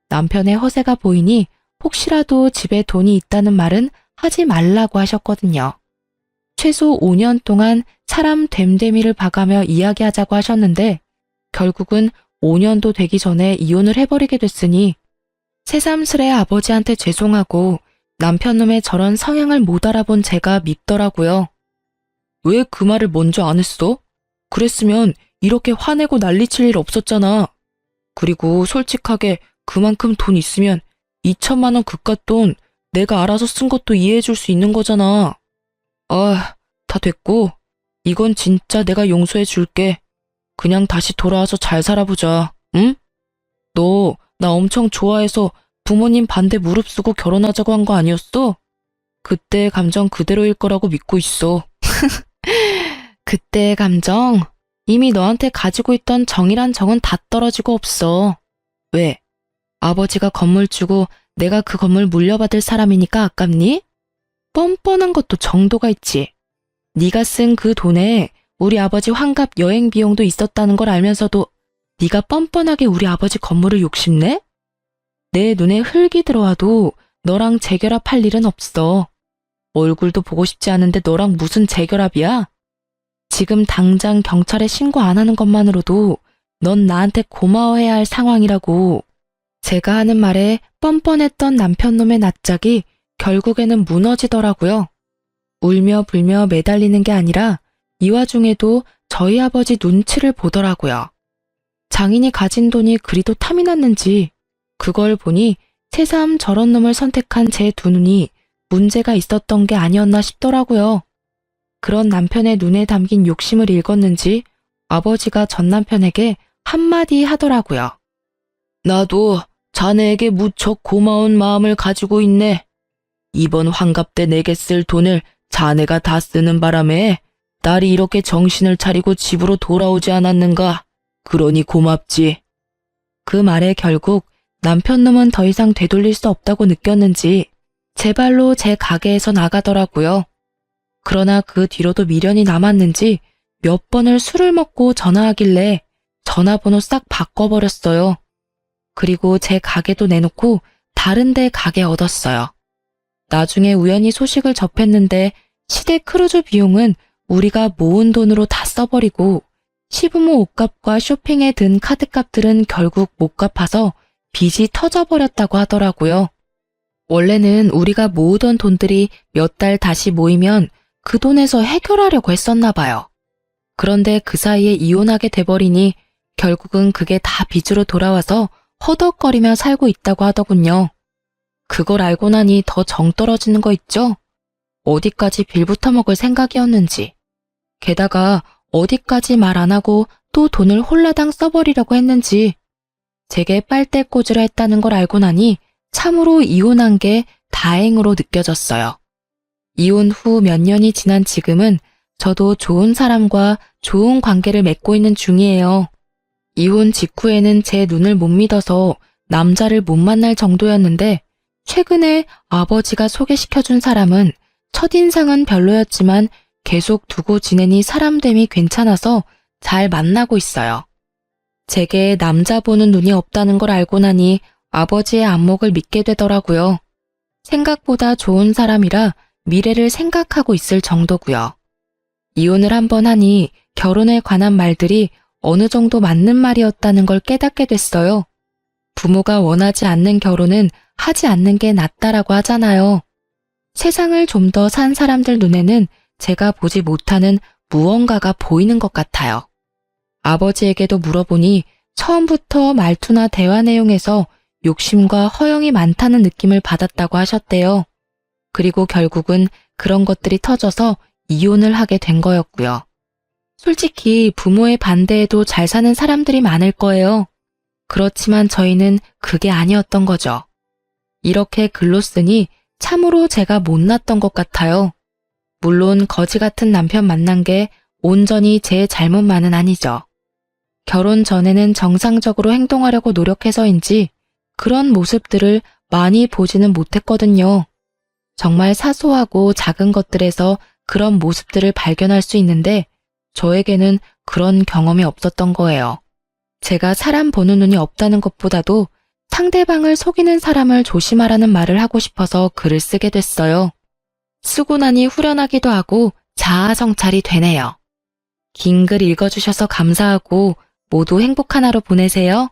남편의 허세가 보이니 혹시라도 집에 돈이 있다는 말은 하지 말라고 하셨거든요. 최소 5년 동안 사람 됨됨이를 봐가며 이야기하자고 하셨는데 결국은 5년도 되기 전에 이혼을 해버리게 됐으니 새삼스레 아버지한테 죄송하고 남편놈의 저런 성향을 못 알아본 제가 밉더라고요. 왜 그 말을 먼저 안 했어? 그랬으면 이렇게 화내고 난리칠 일 없었잖아. 그리고 솔직하게 그만큼 돈 있으면 2,000만 원 그깟 돈 내가 알아서 쓴 것도 이해해 줄 수 있는 거잖아. 아, 다 됐고 이건 진짜 내가 용서해 줄게. 그냥 다시 돌아와서 잘 살아보자. 응? 너 나 엄청 좋아해서 부모님 반대 무릅쓰고 결혼하자고 한 거 아니었어? 그때 감정 그대로일 거라고 믿고 있어. 그때의 감정? 이미 너한테 가지고 있던 정이란 정은 다 떨어지고 없어. 왜? 아버지가 건물 주고 내가 그 건물 물려받을 사람이니까 아깝니? 뻔뻔한 것도 정도가 있지. 네가 쓴 그 돈에 우리 아버지 환갑 여행 비용도 있었다는 걸 알면서도 네가 뻔뻔하게 우리 아버지 건물을 욕심내? 내 눈에 흙이 들어와도 너랑 재결합할 일은 없어. 얼굴도 보고 싶지 않은데 너랑 무슨 재결합이야? 지금 당장 경찰에 신고 안 하는 것만으로도 넌 나한테 고마워해야 할 상황이라고. 제가 하는 말에 뻔뻔했던 남편놈의 낯짝이 결국에는 무너지더라고요. 울며 불며 매달리는 게 아니라 이 와중에도 저희 아버지 눈치를 보더라고요. 장인이 가진 돈이 그리도 탐이 났는지 그걸 보니 새삼 저런 놈을 선택한 제 두 눈이 문제가 있었던 게 아니었나 싶더라고요. 그런 남편의 눈에 담긴 욕심을 읽었는지 아버지가 전 남편에게 한마디 하더라고요. 나도 자네에게 무척 고마운 마음을 가지고 있네. 이번 환갑 때 내게 쓸 돈을 자네가 다 쓰는 바람에 딸이 이렇게 정신을 차리고 집으로 돌아오지 않았는가. 그러니 고맙지. 그 말에 결국 남편놈은 더 이상 되돌릴 수 없다고 느꼈는지 제 발로 제 가게에서 나가더라고요. 그러나 그 뒤로도 미련이 남았는지 몇 번을 술을 먹고 전화하길래 전화번호 싹 바꿔버렸어요. 그리고 제 가게도 내놓고 다른 데 가게 얻었어요. 나중에 우연히 소식을 접했는데 시댁 크루즈 비용은 우리가 모은 돈으로 다 써버리고 시부모 옷값과 쇼핑에 든 카드값들은 결국 못 갚아서 빚이 터져버렸다고 하더라고요. 원래는 우리가 모으던 돈들이 몇 달 다시 모이면 그 돈에서 해결하려고 했었나 봐요. 그런데 그 사이에 이혼하게 돼버리니 결국은 그게 다 빚으로 돌아와서 허덕거리며 살고 있다고 하더군요. 그걸 알고 나니 더 정 떨어지는 거 있죠? 어디까지 빌부터 먹을 생각이었는지. 게다가 어디까지 말 안 하고 또 돈을 홀라당 써버리려고 했는지. 제게 빨대꽂으려 했다는 걸 알고 나니 참으로 이혼한 게 다행으로 느껴졌어요. 이혼 후 몇 년이 지난 지금은 저도 좋은 사람과 좋은 관계를 맺고 있는 중이에요. 이혼 직후에는 제 눈을 못 믿어서 남자를 못 만날 정도였는데 최근에 아버지가 소개시켜준 사람은 첫인상은 별로였지만 계속 두고 지내니 사람됨이 괜찮아서 잘 만나고 있어요. 제게 남자 보는 눈이 없다는 걸 알고 나니 아버지의 안목을 믿게 되더라고요. 생각보다 좋은 사람이라 미래를 생각하고 있을 정도고요. 이혼을 한번 하니 결혼에 관한 말들이 어느 정도 맞는 말이었다는 걸 깨닫게 됐어요. 부모가 원하지 않는 결혼은 하지 않는 게 낫다라고 하잖아요. 세상을 좀 더 산 사람들 눈에는 제가 보지 못하는 무언가가 보이는 것 같아요. 아버지에게도 물어보니 처음부터 말투나 대화 내용에서 욕심과 허영이 많다는 느낌을 받았다고 하셨대요. 그리고 결국은 그런 것들이 터져서 이혼을 하게 된 거였고요. 솔직히 부모의 반대에도 잘 사는 사람들이 많을 거예요. 그렇지만 저희는 그게 아니었던 거죠. 이렇게 글로 쓰니 참으로 제가 못났던 것 같아요. 물론 거지 같은 남편 만난 게 온전히 제 잘못만은 아니죠. 결혼 전에는 정상적으로 행동하려고 노력해서인지 그런 모습들을 많이 보지는 못했거든요. 정말 사소하고 작은 것들에서 그런 모습들을 발견할 수 있는데 저에게는 그런 경험이 없었던 거예요. 제가 사람 보는 눈이 없다는 것보다도 상대방을 속이는 사람을 조심하라는 말을 하고 싶어서 글을 쓰게 됐어요. 쓰고 나니 후련하기도 하고 자아 성찰이 되네요. 긴 글 읽어주셔서 감사하고 모두 행복한 하루 보내세요.